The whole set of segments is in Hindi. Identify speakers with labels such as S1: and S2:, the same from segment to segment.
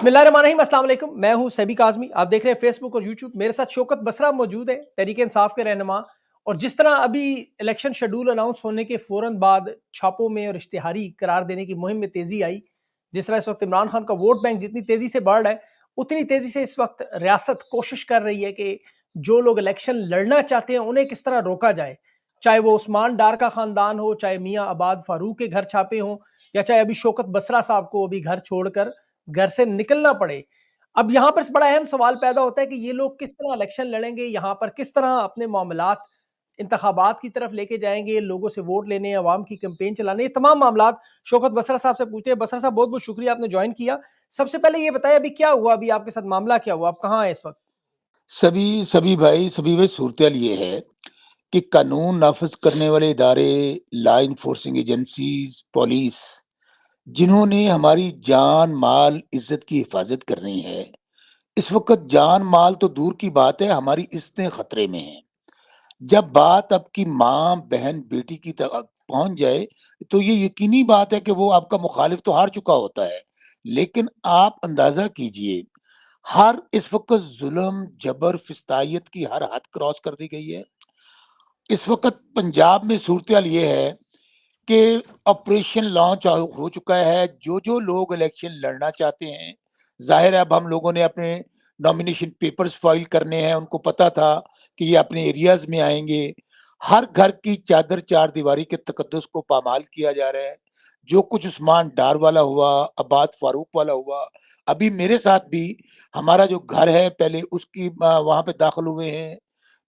S1: बिस्मिल्लाहिर्रहमानिर्रहीम, अस्सलाम वालेकुम। मैं हूं सैबी काज़मी। आप देख रहे हैं फेसबुक और यूट्यूब। मेरे साथ शौकत बसरा मौजूद है, तहरीक इंसाफ के रहनुमा। और जिस तरह अभी इलेक्शन शेड्यूल अनाउंस होने के फौरन बाद छापों में और इश्तिहारी करार देने की मुहिम में तेजी आई, जिस तरह इस वक्त इमरान खान का वोट बैंक जितनी तेजी से बढ़ रहा है, उतनी तेजी से इस वक्त रियासत कोशिश कर रही है कि जो लोग इलेक्शन लड़ना चाहते हैं उन्हें किस तरह रोका जाए। चाहे वो उस्मान डार का खानदान हो, चाहे मियाँ आबाद फारूक के घर छापे हों, या चाहे अभी शौकत बसरा साहब को अभी घर छोड़कर घर से निकलना पड़े। अब यहाँ पर बड़ा अहम सवाल पैदा होता है कि ये लोग किस तरह इलेक्शन लड़ेंगे, यहाँ पर किस तरह अपने मामलात इंतखाबात की तरफ लेके जाएंगे, लोगों से वोट लेने, अवाम की कैंपेन चलाने, ये तमाम मामलात शौकत बसरा साहब से पूछते हैं। बसरा साहब, बहुत बहुत शुक्रिया आपने ज्वाइन किया। सबसे पहले ये बताया अभी क्या हुआ, अभी आपके साथ मामला क्या हुआ, आप कहाँ हैं इस वक्त?
S2: सभी सभी भाई सूरत-ए-हाल ये है कि कानून नाफ़िज़ करने वाले इदारे, लॉ एनफोर्सिंग एजेंसीज़, पुलिस, जिन्होंने हमारी जान, माल, इज़्ज़त की हिफ़ाज़त करनी है, इस वक़्त जान, माल तो दूर की बात है, हमारी इज़्ज़तें खतरे में हैं। जब बात आपकी माँ, बहन, बेटी की पहुँच जाए, तो ये यकीनी बात है कि वो आपका मुख़ालिफ़ तो हार चुका होता है। लेकिन आप अंदाज़ा कीजिए, हर इस वक़्त ज़ुल्म, जबर, फिस्तायत की हर हद क्रॉस कर दी गई है। इस वक़्त पंजाब में सूरत-ए-हाल ये है कि ऑपरेशन लॉन्च हो चुका है। जो लोग इलेक्शन लड़ना चाहते हैं, ज़ाहिर है अब हम लोगों ने अपने नॉमिनेशन पेपर्स फाइल करने हैं, उनको पता था कि ये अपने एरियाज़ में आएँगे। हर घर की चादर चारदीवारी के तकद्दुस को पामाल किया जा रहा है। जो कुछ उस्मान डार वाला हुआ, अब्बास फारूक वाला हुआ, अभी मेरे साथ भी हमारा जो घर है पहले उसकी वहाँ पे दाखिल हुए हैं।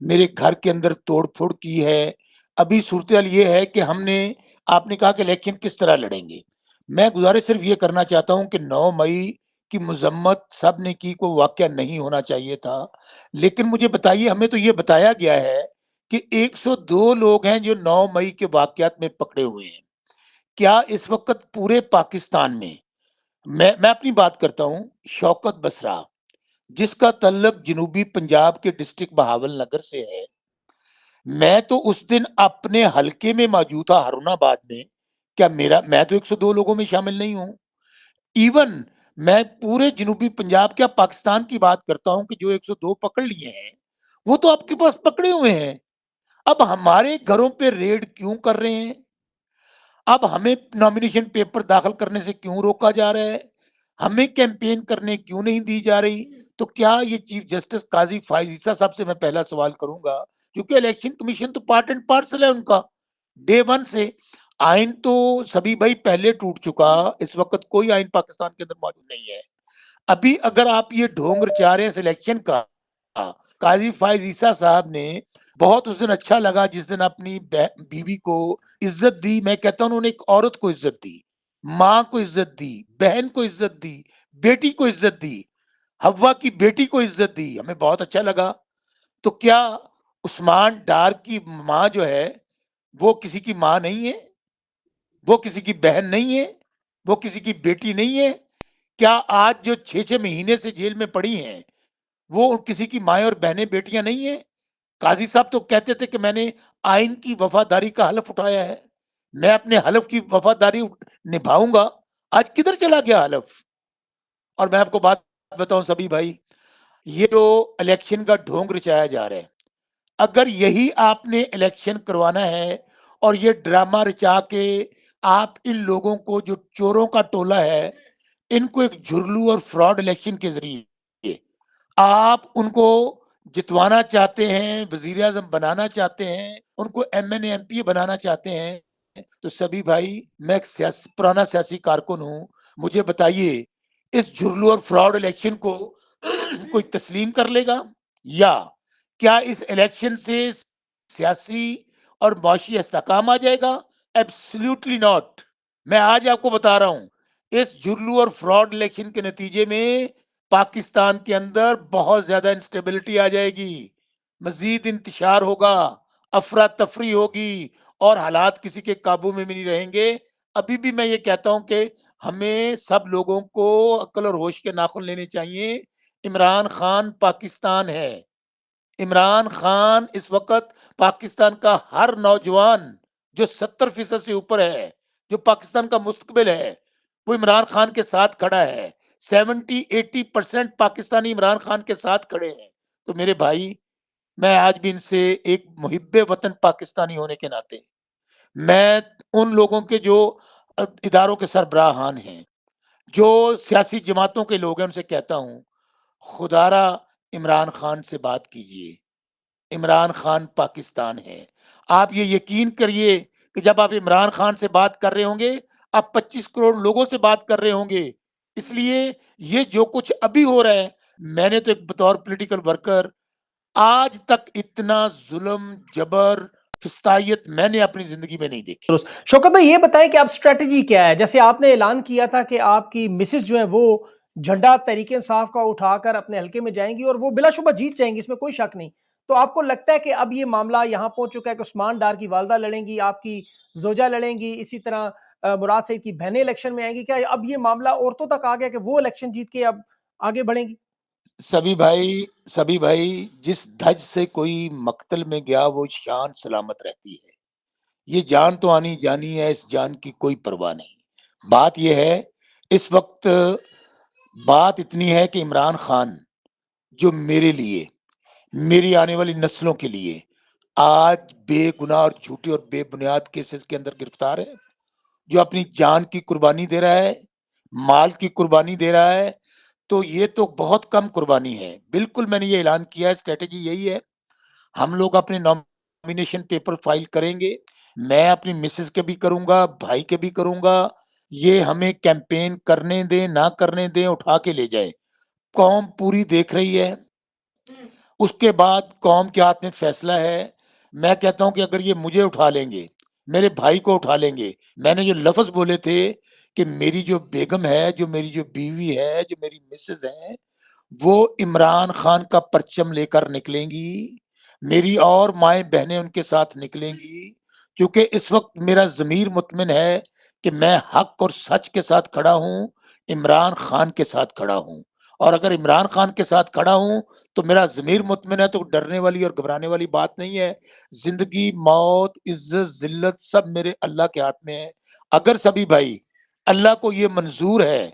S2: मेरे घर के अंदर तोड़-फोड़ की है। अभी सूरत-ए-हाल ये है कि आपने कहा कि इलेक्शन किस तरह लड़ेंगे। मैं गुज़ारिश सिर्फ़ ये करना चाहता हूँ कि 9 मई की मज़म्मत सबने की, कोई वाक़या नहीं होना चाहिए था। लेकिन मुझे बताइए, हमें तो ये बताया गया है कि 102 लोग हैं जो 9 मई के वाक़यात में पकड़े हुए हैं। क्या इस वक़्त पूरे पाकिस्तान में मैं अपनी बात करता हूँ, शौकत बसरा, जिसका तल्लुक जनूबी पंजाब के डिस्ट्रिक्ट बहावलनगर से है। मैं तो उस दिन अपने हलके में मौजूद था हारूनाबाद में। क्या मेरा मैं तो 102 लोगों में शामिल नहीं हूँ। इवन मैं पूरे जनूबी पंजाब, क्या पाकिस्तान की बात करता हूँ कि जो 102 पकड़ लिए हैं, वो तो आपके पास पकड़े हुए हैं। अब हमारे घरों पे रेड क्यों कर रहे हैं? अब हमें नॉमिनेशन पेपर दाखिल करने से क्यों रोका जा रहा है? हमें कैंपेन करने क्यों नहीं दी जा रही? तो क्या ये चीफ जस्टिस काज़ी फ़ाइज़ ईसा साहब से मैं पहला सवाल करूँगा, क्योंकि इलेक्शन कमीशन तो पार्ट एंड पार्सल है उनका, डे 1 से। आइन तो सभी भाई पहले टूट चुका, इस वक़्त कोई आइन पाकिस्तान के अंदर मौजूद नहीं है। अभी अगर आप ये ढोंग रचा रहे हैं सिलेक्शन का, काज़ी फ़ाइज़ ईसा साहब ने बहुत उस दिन अच्छा लगा जिस दिन अपनी बीवी को इज्जत दी। मैं कहता हूँ उन्होंने एक औरत को इज्जत दी, माँ को इज्जत दी, बहन को इज्जत दी, बेटी को इज्जत दी, हव्वा की बेटी को इज्जत दी, हमें बहुत अच्छा लगा। तो क्या उस्मान डार की माँ जो है, वो किसी की माँ नहीं है? वो किसी की बहन नहीं है? वो किसी की बेटी नहीं है? क्या आज जो 6-6 महीने से जेल में पड़ी हैं, वो किसी की माएँ और बहनें, बेटियाँ नहीं हैं? काज़ी साहब तो कहते थे कि मैंने आइन की वफ़ादारी का हलफ़ उठाया है। मैं अपने हलफ़ की वफ़ादारी निभाऊँगा। आज किधर चला गया हलफ़? और मैं आपको बात बताऊँ सभी भाई, ये जो इलेक्शन का ढोंग रचाया जा रहा है, अगर यही आपने इलेक्शन करवाना है और ये ड्रामा रचा के आप इन लोगों को, जो चोरों का टोला है, इनको एक झुर्लू और फ्रॉड इलेक्शन के ज़रिए आप उनको जितवाना चाहते हैं, वज़ीर-ए-आज़म बनाना चाहते हैं, उनको एमएनए, एमपीए बनाना चाहते हैं, तो सभी भाई, मैं एक पुराना सियासी कारकुन हूँ। मुझे बताइए, इस झुर्लू और फ्रॉड इलेक्शन को कोई तस्लीम कर लेगा? या क्या इस इलेक्शन से सियासी और मुआशी इस्तेहकाम आ जाएगा? Absolutely not. मैं आज आपको बता रहा हूँ, इस जुर्लू और फ्रॉड इलेक्शन के नतीजे में पाकिस्तान के अंदर बहुत ज़्यादा इंस्टेबिलिटी आ जाएगी, मज़ीद इंतशार होगा, अफ़रा-तफ़री होगी और हालात किसी के काबू में भी नहीं रहेंगे। अभी भी मैं ये कहता हूँ कि हमें सब लोगों को अक्ल और होश के नाख़ुन लेने चाहिए। इमरान खान पाकिस्तान है। इमरान खान इस वक़्त पाकिस्तान का हर नौजवान जो 70% से ऊपर है, जो पाकिस्तान का मुस्तकबिल है, वो इमरान खान के साथ खड़ा है। 70-80% पाकिस्तानी इमरान खान के साथ खड़े हैं। तो मेरे भाई, मैं आज भी इनसे एक मुहिब्बे वतन पाकिस्तानी होने के नाते, मैं उन लोगों के जो इदारों के सरबराहान हैं, जो सियासी जमातों के लोग हैं, उनसे कहता हूँ, खुदारा इमरान खान से बात कीजिए। इमरान खान पाकिस्तान है। आप ये यकीन करिए कि जब आप इमरान खान से बात कर रहे होंगे, आप 25 करोड़ लोगों से बात कर रहे होंगे। इसलिए ये जो कुछ अभी हो रहा है, मैंने तो एक बतौर पॉलिटिकल वर्कर आज तक इतना जुल्म, जबर, फिस्तायत मैंने अपनी ज़िंदगी में नहीं देखी।
S1: दुरुस्त। शौकत भाई ये बताएं कि आप स्ट्रेटजी क्या है? जैसे आपने ऐलान किया था कि आपकी मिसेस जो है वो झंडा तहरीक-ए-इंसाफ का उठाकर अपने हलके में जाएँगी और वो बिलाशुबा जीत जाएँगी, इसमें कोई शक नहीं। तो आपको लगता है कि अब ये मामला यहाँ पहुँच चुका है कि उस्मान डार की वालदा लड़ेंगी, आपकी ज़ोजा लड़ेंगी, इसी तरह मुराद सईद की बहनें इलेक्शन में आएँगी। क्या अब ये मामला औरतों तक आ गया कि वो इलेक्शन जीत के अब आगे बढ़ेंगी?
S2: सभी भाई, जिस धज से कोई मक़तल में गया, वो शान सलामत रहती है। ये जान तो आनी-जानी है, इस जान की कोई परवाह नहीं। बात ये है, इस वक़्त बात इतनी है कि इमरान खान, जो मेरे लिए, मेरी आने वाली नस्लों के लिए, आज बेगुनाह और झूठी और बेबुनियाद केसेस के अंदर गिरफ्तार है, जो अपनी जान की कुर्बानी दे रहा है, माल की कुर्बानी दे रहा है, तो ये तो बहुत कम कुर्बानी है। बिल्कुल मैंने ये ऐलान किया है, स्ट्रैटेजी यही है, हम लोग अपने नॉमिनेशन पेपर फाइल करेंगे। मैं अपनी मिसेज़ के भी करूँगा, भाई के भी करूँगा। ये हमें कैंपेन करने दें, ना करने दें, उठा के ले जाए। कौम पूरी देख रही है। उसके बाद कौम के हाथ में फैसला है। मैं कहता हूँ कि अगर ये मुझे उठा लेंगे, मेरे भाई को उठा लेंगे, मैंने जो लफ़्ज़ बोले थे कि मेरी जो बेगम है, जो मेरी जो बीवी है, जो मेरी मिसेज़ है, वो इमरान खान का परचम लेकर निकलेंगी। मेरी और माएँ-बहनें उनके साथ निकलेंगी, क्योंकि इस वक़्त मेरा ज़मीर मुत्मिन है कि मैं हक़ और सच के साथ खड़ा हूँ, इमरान खान के साथ खड़ा हूँ। और अगर इमरान खान के साथ खड़ा हूँ, तो मेरा ज़मीर मुत्मिन है, तो डरने वाली और घबराने वाली बात नहीं है। ज़िंदगी, मौत, इज़्ज़त, ज़िल्लत सब मेरे अल्लाह के हाथ में है। अगर सभी भाई, अल्लाह को ये मंज़ूर है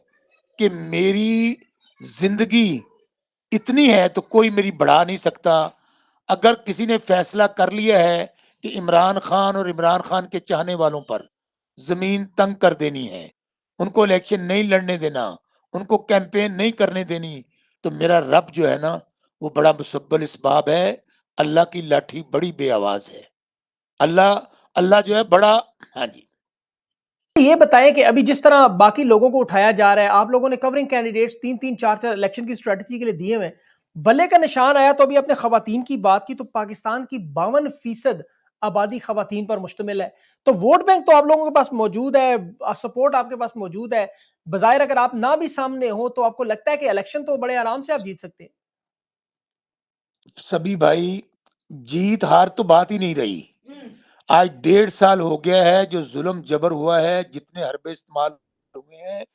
S2: कि मेरी ज़िंदगी इतनी है तो कोई मेरी बढ़ा नहीं सकता। अगर किसी ने फैसला कर लिया है कि इमरान खान और इमरान खान के चाहने वालों पर ज़मीन तंग कर देनी है, उनको इलेक्शन नहीं लड़ने देना, उनको कैंपेन नहीं करने देनी, तो मेरा रब जो है ना, वो बड़ा मुसब्बिल इस्बाब है। अल्लाह की लाठी बड़ी बेआवाज़ है। अल्लाह अल्लाह जो है बड़ा। हाँ जी।
S1: ये बताएं कि अभी जिस तरह बाकी लोगों को उठाया जा रहा है, आप लोगों ने कवरिंग कैंडिडेट्स 3-3 4-4 इलेक्शन की स्ट्रेटजी के लिए दिए हुए हैं। बल्ले का निशान आया तो अभी आपने खवातीन की बात की तो पाकिस्तान की 52% आबादी खवातीन पर मुश्तमिल है। तो वोट बैंक तो आप लोगों के पास मौजूद है, सपोर्ट आपके पास मौजूद है। बज़ाहिर अगर आप ना भी सामने हो तो आपको लगता है कि इलेक्शन तो बड़े आराम से आप जीत सकते हैं।
S2: सभी भाई, जीत हार तो बात ही नहीं रही। आज 1.5 साल हो गया है जो जुल्म जबर हुआ है, जितने हरबे इस्तेमाल हुए हैं,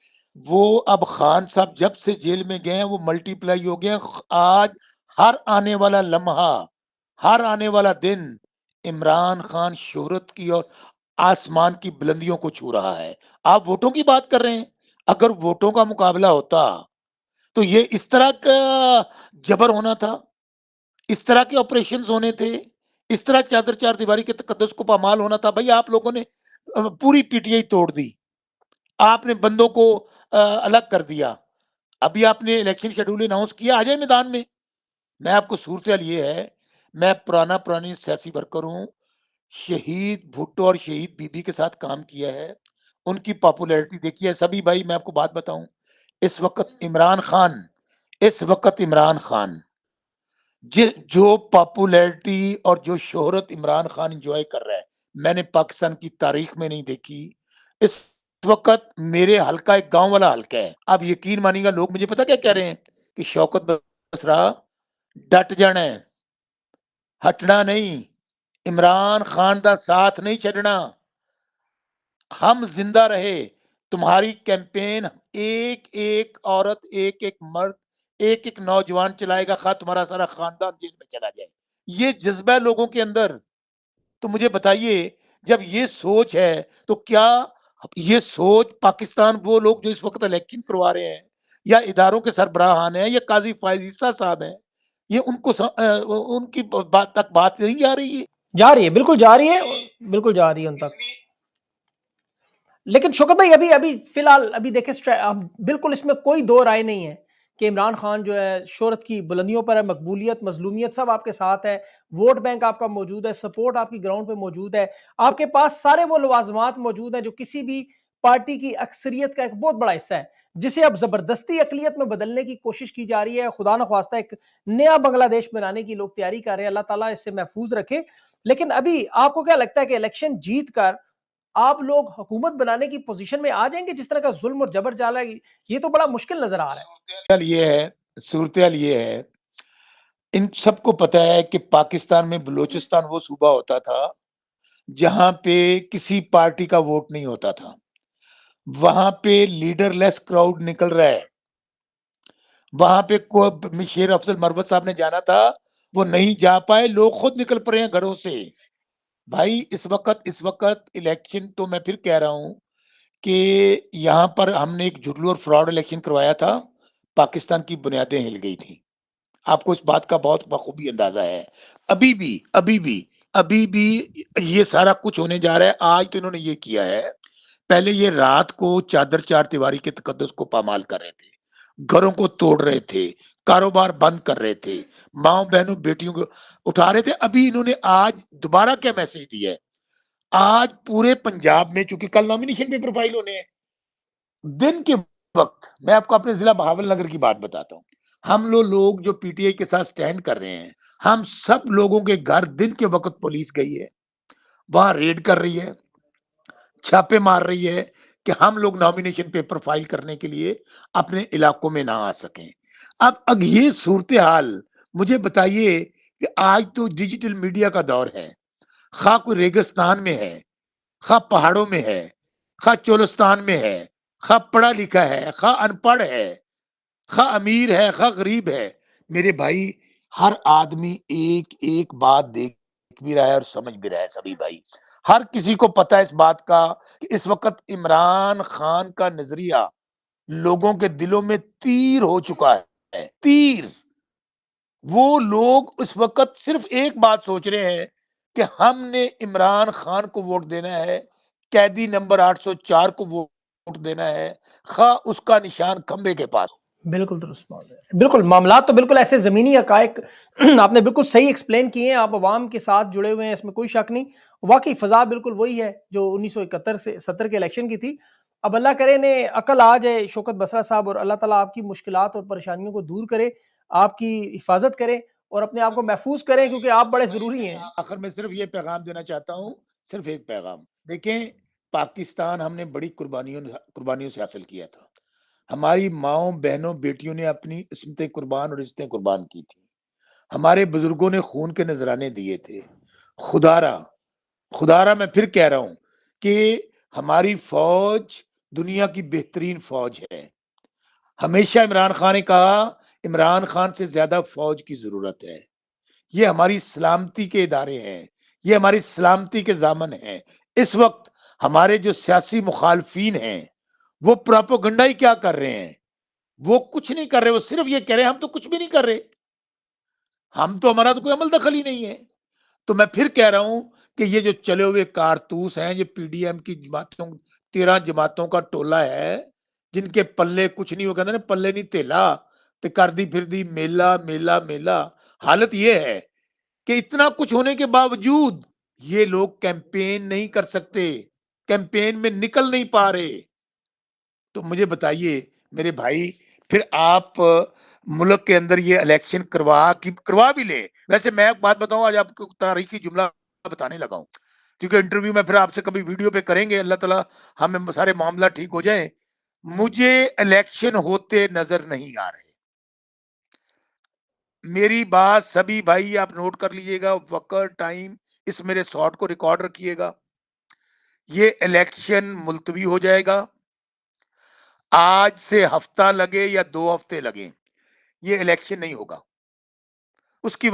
S2: वो अब खान साहब जब से जेल में गए हैं वो मल्टीप्लाई हो गए हैं। आज हर आने वाला लम्हा, हर आने वाला दिन इमरान खान शोहरत की और आसमान की बुलंदियों को छू रहा है। आप वोटों की बात कर रहे हैं, अगर वोटों का मुकाबला होता तो ये इस तरह का जबर होना था, इस तरह के ऑपरेशंस होने थे, इस तरह चादर चार दीवारी के तकद्दुस को पामाल होना था। भई आप लोगों ने पूरी पीटीआई तोड़ दी। आपने बंदों को अलग कर दिया। अभी आपने इलेक्शन शेड्यूल अनाउंस किया, आ जाए मैदान में। मैं आपको सूरत-हाल ये है, मैं पुरानी सियासी वर्कर हूँ। शहीद भुट्टो और शहीद बीबी के साथ काम किया है। उनकी पॉपुलैरिटी देखी है। सभी भाई मैं आपको बात बताऊँ, इस वक़्त इमरान खान जो पॉपुलैरिटी और जो शोहरत इमरान खान एंजॉय कर रहा है, मैंने पाकिस्तान की तारीख में नहीं देखी। इस वक़्त मेरे हल्का एक गाँव वाला हल्का है। आप यकीन मानिएगा, लोग मुझे पता क्या कह रहे हैं कि शौकत बसरा डट जाना है, हटना नहीं, इमरान खान दा साथ नहीं छड्डना। हम जिंदा रहे, तुम्हारी कैंपेन एक-एक औरत, एक-एक मर्द, एक-एक नौजवान चलाएगा, खा तुम्हारा सारा खानदान जेल में चला जाए। ये जज़्बा है लोगों के अंदर। तो मुझे बताइए, जब ये सोच है, तो क्या ये सोच पाकिस्तान वो लोग जो इस वक़्त इलेक्शन करवा रहे हैं, या इदारों के सरबराहान हैं या काजी फायज ईसा साहब हैं, ये उनको उनकी बात तक बात नहीं जा रही है।
S1: जा रही है, बिल्कुल जा रही है, बिल्कुल जा रही है उन तक। लेकिन शौकत भाई अभी अभी फिलहाल अभी देखें, बिल्कुल इसमें कोई दो राय नहीं है कि इमरान खान जो है शोहरत की बुलंदियों पर है, मकबूलियत मजलूमियत सब आपके साथ है, वोट बैंक आपका मौजूद है, सपोर्ट आपकी ग्राउंड पे मौजूद है, आपके पास सारे वो लवाजमात मौजूद हैं जो किसी भी पार्टी की अक्सरियत का एक बहुत बड़ा हिस्सा है, जिसे अब जबरदस्ती अकलियत में बदलने की कोशिश की जा रही है। खुदा न ख्वास्ता एक नया बांग्लादेश बनाने की लोग तैयारी कर रहे हैं, अल्लाह ताला इससे महफूज रखे। लेकिन अभी आपको क्या लगता है कि इलेक्शन जीत कर आप लोग हुकूमत बनाने की पोजीशन में आ जाएंगे? जिस तरह का जुल्म और जबर जाला है, ये तो बड़ा मुश्किल नजर आ रहा है।
S2: सूरत ये है, इन सबको पता है कि पाकिस्तान में बलूचिस्तान वो सूबा होता था जहां पे किसी पार्टी का वोट नहीं होता था, वहां पे लीडरलेस क्राउड निकल रहा है। वहां पे शेर अफजल मरवत साहब ने जाना था, वो नहीं जा पाए, लोग खुद निकल पड़े हैं घरों से। भाई इस वक्त इलेक्शन, तो मैं फिर कह रहा हूं कि यहाँ पर हमने एक जुगलू और फ्रॉड इलेक्शन करवाया था, पाकिस्तान की बुनियादें हिल गई थी। आपको इस बात का बहुत बखूबी अंदाजा है। अभी भी ये सारा कुछ होने जा रहा है। आज तो इन्होंने ये किया है, पहले ये रात को चादर चार दीवारी के तकद्दुस को पामाल कर रहे थे, घरों को तोड़ रहे थे, कारोबार बंद कर रहे थे, माओ बहनों बेटियों को उठा रहे थे। अभी इन्होंने आज दोबारा क्या मैसेज दिया है? आज पूरे पंजाब में, चूंकि कल नॉमिनेशन पेपर फाइल होने हैं, दिन के वक्त मैं आपको अपने जिला बहावलनगर की बात बताता हूं। हम लोग जो पीटीआई के साथ स्टैंड कर रहे हैं, हम सब लोगों के घर दिन के वक्त पुलिस गई है, वहां रेड कर रही है, छापे मार रही है कि हम लोग नॉमिनेशन पेपर फाइल करने के लिए अपने इलाकों में ना आ सकें। अब ये सूरत हाल, मुझे बताइए कि आज तो डिजिटल मीडिया का दौर है, खा कोई रेगिस्तान में है, खा पहाड़ों में है, खा चोलिस्तान में है, खा पढ़ा लिखा है, खा अनपढ़ है, खा अमीर है, खा गरीब है, मेरे भाई हर आदमी एक एक बात देख भी रहा है और समझ भी रहा है। सभी भाई, हर किसी को पता है इस बात का कि इस वक्त इमरान खान का नजरिया लोगों के दिलों में तीर हो चुका है, तीर। वो लोग इस वक्त सिर्फ एक बात सोच रहे हैं कि हमने इमरान खान को वोट देना है, कैदी नंबर 804 को वोट देना है, खा उसका निशान खंबे के पास।
S1: बिल्कुल दुरुस्त बात है। बिल्कुल मामला तो बिल्कुल ऐसे ज़मीनी हक़ाइक़ आपने बिल्कुल सही एक्सप्लेन किए हैं, आप अवाम के साथ जुड़े हुए हैं, इसमें कोई शक नहीं। वाक़ई फ़ज़ा बिल्कुल वही है जो 1971 से 70 के इलेक्शन की थी। अब अल्लाह करे ने अकल आ जाए शौकत बसरा साहब, और अल्लाह ताला आपकी मुश्किलात और परेशानियों को दूर करे, आपकी हिफ़ाज़त करे और अपने आप को महफ़ूज़ करें, क्योंकि आप बड़े ज़रूरी हैं।
S2: आखिर में सिर्फ ये पैगाम देना चाहता हूँ, सिर्फ एक पैगाम। देखें, पाकिस्तान हमने बड़ी कुर्बानियों से हासिल किया था। हमारी माओ बहनों बेटियों ने अपनी इस्मतें कुर्बान और इज्जतें कुर्बान की थी। हमारे बुजुर्गों ने खून के नजराने दिए थे। खुदारा खुदारा मैं फिर कह रहा हूं कि हमारी फौज दुनिया की बेहतरीन फौज है। हमेशा इमरान खान ने कहा, इमरान खान से ज्यादा फौज की जरूरत है। ये हमारी सलामती के इदारे हैं, ये हमारी सलामती के जामन हैं। इस वक्त हमारे जो सियासी मुखालफीन हैं, वो प्रोपेगेंडा ही क्या कर रहे हैं? वो कुछ नहीं कर रहे, वो सिर्फ ये कह रहे हैं हम तो कुछ भी नहीं कर रहे, हमारा तो कोई अमल दखल ही नहीं है। तो मैं फिर कह रहा हूं कि ये जो चले हुए कारतूस हैं, ये पीडीएम की जमातों, 13 जमातों का टोला है, जिनके पल्ले कुछ नहीं, वो कहते ना पल्ले नहीं तेला, ते कर दी फिर दी मेला मेला मेला। हालत ये है कि इतना कुछ होने के बावजूद ये लोग कैंपेन नहीं कर सकते, कैंपेन में निकल नहीं पा रहे। तो मुझे बताइए मेरे भाई, फिर आप मुल्क के अंदर ये इलेक्शन करवा भी ले। वैसे मैं एक बात बताऊं, आज आपको तारीखी जुमला बताने लगा हूं, क्योंकि इंटरव्यू में फिर आपसे कभी वीडियो पे करेंगे, अल्लाह ताला हमें सारे मामला ठीक हो जाए। मुझे इलेक्शन होते नजर नहीं आ रहे। मेरी बात सभी भाई आप नोट कर लीजिएगा, वक्त टाइम इस मेरे शॉट को रिकॉर्ड रखिएगा। ये इलेक्शन मुलतवी हो जाएगा, आज से हफ्ता लगे या 2 हफ्ते लगे, ये इलेक्शन नहीं होगा। उसकी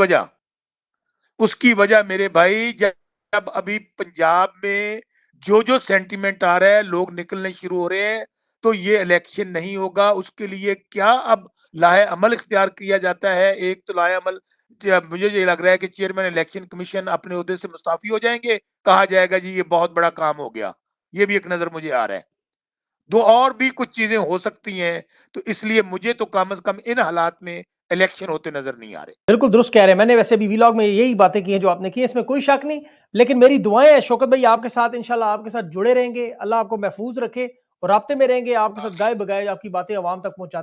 S2: वजह मेरे भाई, जब अभी पंजाब में जो सेंटीमेंट आ रहा है, लोग निकलने शुरू हो रहे हैं, तो ये इलेक्शन नहीं होगा। उसके लिए क्या अब लाहे-अमल इख्तियार किया जाता है? एक तो लाहे-अमल ज मुझे ये लग रहा है कि चेयरमैन इलेक्शन कमीशन अपने ओहदे से मुस्ताफ़ी हो जाएँगे, कहा जाएगा जी ये बहुत बड़ा काम हो गया। ये भी एक नज़र मुझे आ रहा है। 2 और भी कुछ चीज़ें हो सकती हैं, तो इसलिए मुझे तो कम से कम इन हालात में इलेक्शन होते नज़र नहीं आ रहे।
S1: बिल्कुल दुरुस्त कह रहे हैं। मैंने वैसे भी व्लॉग में यही बातें की हैं जो आपने की हैं, इसमें कोई शक नहीं। लेकिन मेरी दुआएँ हैं शौकत भाई आपके साथ इंशाल्लाह आपके साथ जुड़े रहेंगे। अल्लाह आपको महफूज़ रखे और राब्ते में रहेंगे, आपके साथ
S2: आमीन।
S1: गाए-बगाए आपकी बातें अवाम तक पहुँचाते